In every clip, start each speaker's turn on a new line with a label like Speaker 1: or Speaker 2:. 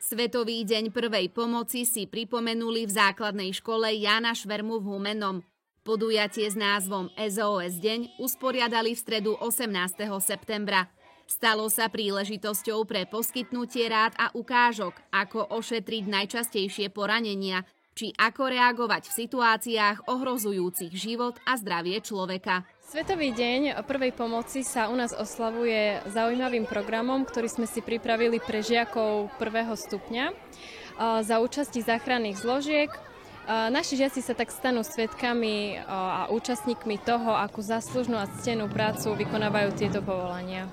Speaker 1: Svetový deň prvej pomoci si pripomenuli v základnej škole Jána Švermu v Humennom. Podujatie s názvom SOS deň usporiadali v stredu 18. septembra. Stalo sa príležitosťou pre poskytnutie rád a ukážok, ako ošetriť najčastejšie poranenia, či ako reagovať v situáciách ohrozujúcich život a zdravie človeka.
Speaker 2: Svetový deň prvej pomoci sa u nás oslavuje zaujímavým programom, ktorý sme si pripravili pre žiakov prvého stupňa za účasti záchranných zložiek. Naši žiaci sa tak stanú svedkami a účastníkmi toho, akú záslužnú a ctenú prácu vykonávajú tieto povolania.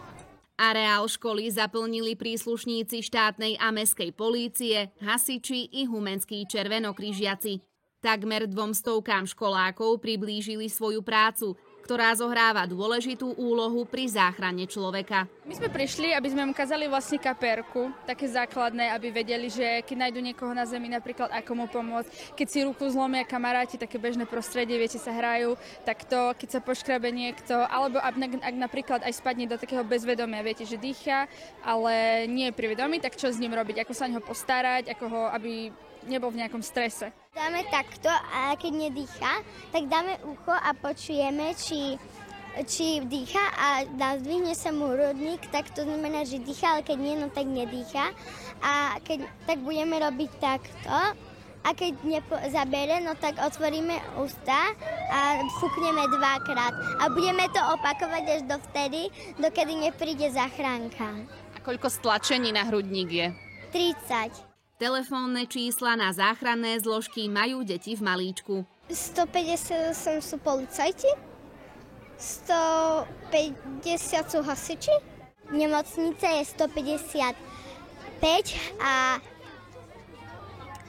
Speaker 1: Areál školy zaplnili príslušníci štátnej a mestskej polície, hasiči i humenskí červenokrížiaci. Takmer 200 školákov priblížili svoju prácu, ktorá zohráva dôležitú úlohu pri záchrane človeka.
Speaker 3: My sme prišli, aby sme im ukázali vlastne kapérku, také základné, aby vedeli, že keď nájdu niekoho na zemi, napríklad ako mu pomôcť. Keď si ruku zlomia kamaráti, také bežné prostredie, viete, sa hrajú, tak to, keď sa poškrabe niekto, alebo ak napríklad aj spadne do takého bezvedomia, viete, že dýcha, ale nie je pri vedomí, tak čo s ním robiť, ako sa o neho postarať, ako ho, aby nebol v nejakom strese.
Speaker 4: Dáme takto a keď nedýcha, tak dáme ucho a počujeme, či dýcha a zdvihne sa mu hrudník, tak to znamená, že dýcha, ale keď nie, no tak nedýcha. A tak budeme robiť takto a keď zabere, no tak otvoríme ústa a fúkneme 2-krát. A budeme to opakovať až dovtedy, dokedy nepríde záchranka.
Speaker 1: A koľko stlačení na hrudník je?
Speaker 4: 30.
Speaker 1: Telefónne čísla na záchranné zložky majú deti v malíčku.
Speaker 4: 158 sú policajti, 150 sú hasiči, nemocnica je 155 a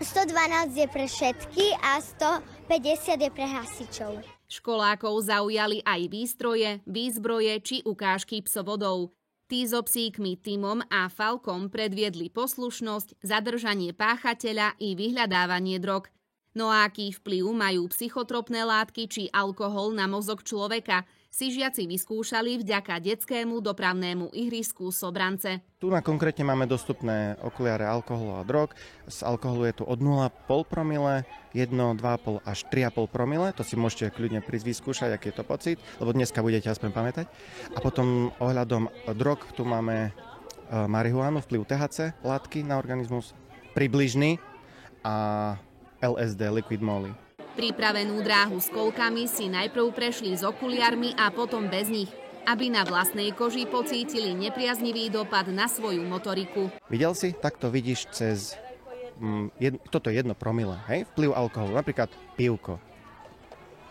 Speaker 4: 112 je pre všetky a 150 je pre hasičov.
Speaker 1: Školákov zaujali aj výstroje, výzbroje či ukážky psovodov. Tí so psíkmi Timom a Falkom predviedli poslušnosť, zadržanie páchateľa i vyhľadávanie drog. No a aký vplyv majú psychotropné látky či alkohol na mozog človeka, si žiaci vyskúšali vďaka detskému dopravnému ihrisku Sobrance.
Speaker 5: Tu konkrétne máme dostupné okuliare alkoholu a drog. Z alkoholu je tu od 0,5 promile, 1, 2,5 až 3,5 promile. To si môžete kľudne prísť vyskúšať, aký je to pocit, lebo dneska budete aspoň pamätať. A potom ohľadom drog tu máme marihuánu, vplyv THC látky na organizmus, približný a LSD, liquid moly.
Speaker 1: Pripravenú dráhu s kolkami si najprv prešli s okuliarmi a potom bez nich, aby na vlastnej koži pocítili nepriaznivý dopad na svoju motoriku.
Speaker 5: Videl si? Takto vidíš cez toto 1 promile, hej? Vplyv alkoholu, napríklad pivko.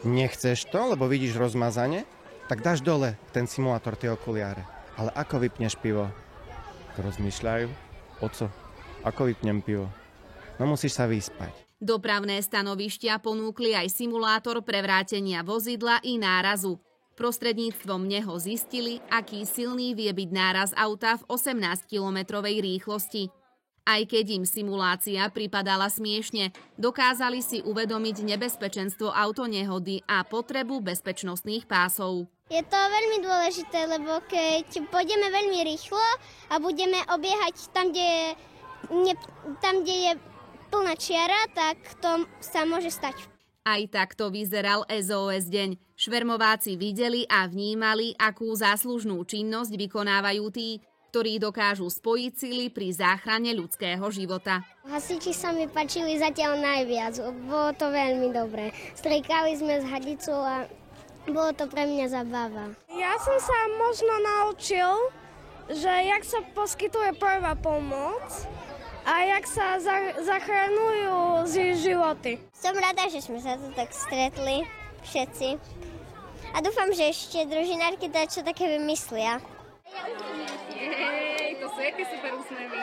Speaker 5: Nechceš to, lebo vidíš rozmazanie, tak dáš dole ten simulátor, tie okuliare. Ale ako vypneš pivo? Rozmýšľajú, oco, ako vypnem pivo? No musíš sa vyspať.
Speaker 1: Dopravné stanovištia ponúkli aj simulátor prevrátenia vozidla i nárazu. Prostredníctvom neho zistili, aký silný vie byť náraz auta v 18-kilometrovej rýchlosti. Aj keď im simulácia pripadala smiešne, dokázali si uvedomiť nebezpečenstvo autonehody a potrebu bezpečnostných pásov.
Speaker 4: Je to veľmi dôležité, lebo keď pôjdeme veľmi rýchlo a budeme obiehať tam, kde je plná čiara, tak to sa môže stať.
Speaker 1: Aj takto vyzeral SOS deň. Švermováci videli a vnímali, akú záslužnú činnosť vykonávajú tí, ktorí dokážu spojiť sily pri záchrane ľudského života.
Speaker 4: Hasiči sa mi páčili zatiaľ najviac. Bolo to veľmi dobré. Strikali sme s hadicou a bolo to pre mňa zabava.
Speaker 6: Ja som sa možno naučil, že jak sa poskytuje prvá pomoc a jak sa zachraňujú životy.
Speaker 4: Som rada, že sme sa tu tak stretli všetci. A dúfam, že ešte družinárky čo také vymyslia.
Speaker 3: Jej, to sú aké super úsmevy.